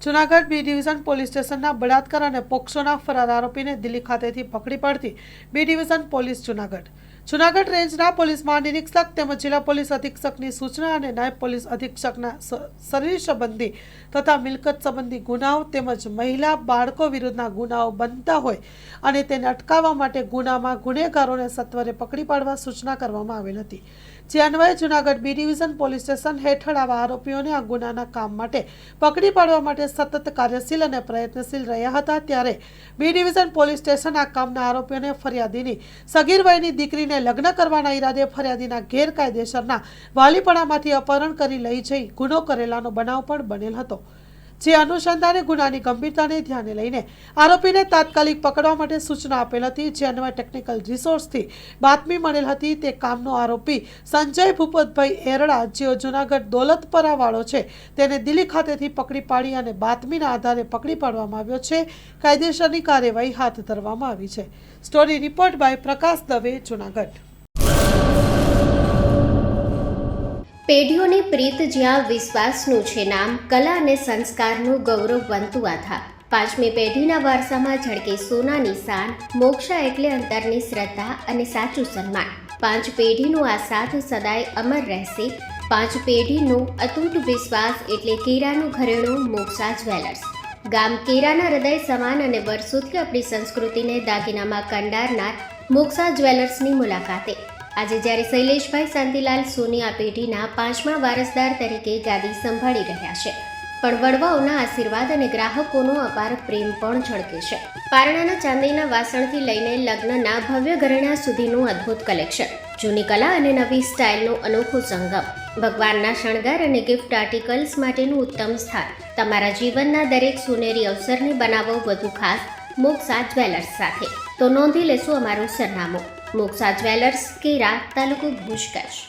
Junagadh B division police સ્ટેશનના બળાત્કાર અને પોક્સોના ફરાર આરોપીને દિલ્હી ખાતેથી પકડી પાડતી બી ડિવિઝન પોલીસ જૂનાગઢ રેન્જના પોલીસ મહાનિરીક્ષક તેમજ જિલ્લા પોલીસ અધિક્ષકની સૂચના અને નાયબ પોલીસ અધિક્ષકના શરીર સંબંધી તથા મિલકત સંબંધી ગુનાઓ તેમજ મહિલા બાળકો વિરુદ્ધના ગુનાઓ બનતા હોય અને તેને અટકાવવા માટે ગુનામાં ગુનેગારોને સત્વરે પકડી પાડવા સૂચના કરવામાં આવેલ હતી, જે અન્વયે Junagadh B division police station હેઠળ આવા આરોપીઓને આ ગુનાના કામ માટે પકડી પાડવા માટે સતત કાર્યશીલ અને પ્રયત્નશીલ રહ્યા હતા। ત્યારે બી ડિવિઝન પોલીસ સ્ટેશન આ કામના આરોપીઓને ફરિયાદીની સગીર વયની દીકરીને લગ્ન કરવાના ઈરાદે ફરિયાદીના ગેરકાયદેસરના વાલીપણામાંથી અપહરણ કરી લઈ જઈ ગુનો કરેલાનો બનાવ પણ બનેલ હતો, જે અનુસંધાને ગુનાની ગંભીરતાને ધ્યાને લઈને આરોપીને તાત્કાલિક પકડવા માટે સૂચના આપેલ હતી, જે અન્વયે ટેકનિકલ રિસોર્સથી બાતમી મળેલ હતી। તે કામનો આરોપી સંજય ભૂપતભાઈ એરડા, જેઓ જૂનાગઢ દોલતપરા વાળો છે, તેને દિલ્હી ખાતેથી પકડી પાડી અને બાતમીના આધારે પકડી પાડવામાં આવ્યો છે। કાયદેસરની કાર્યવાહી હાથ ધરવામાં આવી છે। સ્ટોરી રિપોર્ટ બાય પ્રકાશ દવે, જૂનાગઢ। પેઢીઓની પ્રીત જ્યાં વિશ્વાસનું છે નામ, કલા અને સંસ્કારનું ગૌરવ બનતું આધાર, પાંચમી પેઢીના વારસામાં ઝળકે સોનાની શાન, મોક્ષા એટલે અંતરની શ્રદ્ધા અને સાચું સન્માન, પાંચ પેઢીનું આ સાથ સદાય અમર રહેશે, પાંચ પેઢીનું અતૂટ વિશ્વાસ એટલે કેરાનું ઘરેણું મોક્ષા જ્વેલર્સ। ગામ કેરાના હૃદય સમાન અને વર્ષોથી આપણી સંસ્કૃતિને દાગીનામાં કંડારનાર મોક્ષા જ્વેલર્સની મુલાકાતે આજે જ્યારે શૈલેષભાઈ શાંતિલાલ સોની આ પેઢીના પાંચમા વારસદાર તરીકે ગાદી સંભાળી રહ્યા છે, પણ વડવાઓના આશીર્વાદ અને ગ્રાહકોનો અપાર પ્રેમ પણ ઝળકે છે। પારણાના ચાંદીના વાસણથી લઈને લગ્નના ભવ્ય ઘરેણા સુધીનું અદ્ભુત કલેક્શન, જૂની કલા અને નવી સ્ટાઇલનો અનોખો સંગમ, ભગવાનના શણગાર અને ગિફ્ટ આર્ટિકલ્સ માટેનું ઉત્તમ સ્થાન, તમારા જીવનના દરેક સોનેરી અવસરને બનાવો વધુ ખાસ મોક્ષા જ્વેલર્સ સાથે। તો નોંધી લેશું અમારું સરનામું, મોક્ષા જ્વેલર્સ, કેરા, તાલુકો ભુજ, કચ્છ।